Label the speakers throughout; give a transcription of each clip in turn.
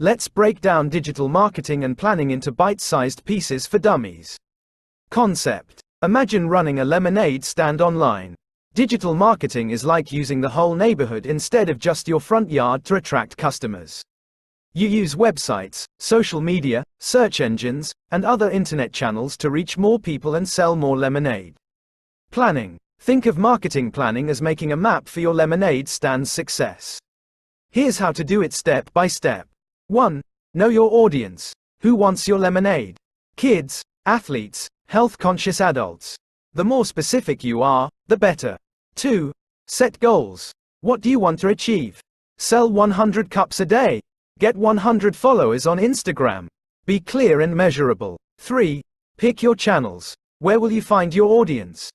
Speaker 1: Let's break down digital marketing and planning into bite-sized pieces for dummies. Concept. Imagine running a lemonade stand online. Digital marketing is like using the whole neighborhood instead of just your front yard to attract customers. You use websites, social media, search engines, and other internet channels to reach more people and sell more lemonade. Planning. Think of marketing planning as making a map for your lemonade stand's success. Here's how to do it step by step. 1. Know your audience. Who wants your lemonade? Kids, athletes, health-conscious adults. The more specific you are, the better. 2. Set goals. What do you want to achieve? Sell 100 cups a day. Get 100 followers on Instagram. Be clear and measurable. 3. Pick your channels. Where will you find your audience?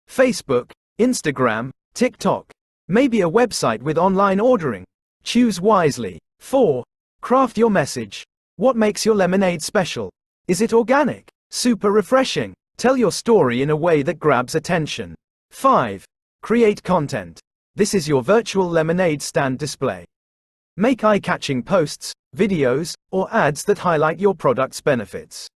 Speaker 1: Facebook, Instagram, TikTok. Maybe a website with online ordering. Choose wisely. 4. Craft your message. What makes your lemonade special? Is it organic? Super refreshing? Tell your story in a way that grabs attention. 5. Create content. This is your virtual lemonade stand display. Make eye-catching posts, videos, or ads that highlight your product's benefits.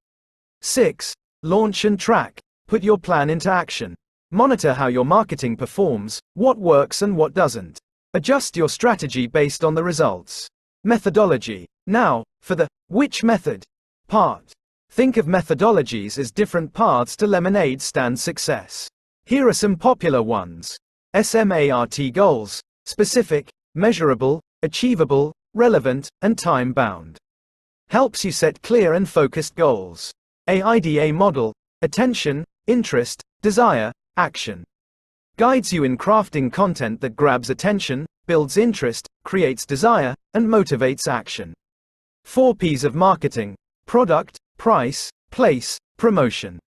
Speaker 1: 6. Launch and track. Put your plan into action. Monitor how your marketing performs, what works and what doesn't. Adjust your strategy based on the results. Methodology. Now, for the which method part. Think of methodologies as different paths to lemonade stand success. Here are some popular ones. S.M.A.R.T goals: specific, measurable, achievable, relevant, and time-bound. Helps you set clear and focused goals. A.I.D.A model: attention, interest, desire, action. Guides you in crafting content that grabs attention, builds interest, creates desire, and motivates action. 4 P's of marketing: product, price, place, promotion.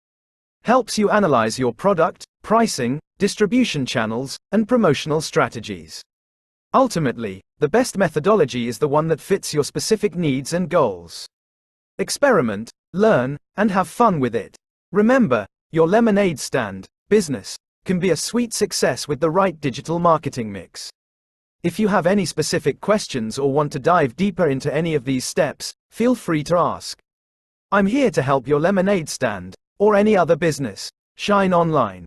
Speaker 1: Helps you analyze your product, pricing, distribution channels, and promotional strategies. Ultimately, the best methodology is the one that fits your specific needs and goals. Experiment, learn, and have fun with it. Remember, your lemonade stand business can be a sweet success with the right digital marketing mix. If you have any specific questions or want to dive deeper into any of these steps, feel free to ask. I'm here to help your lemonade stand, or any other business, shine online.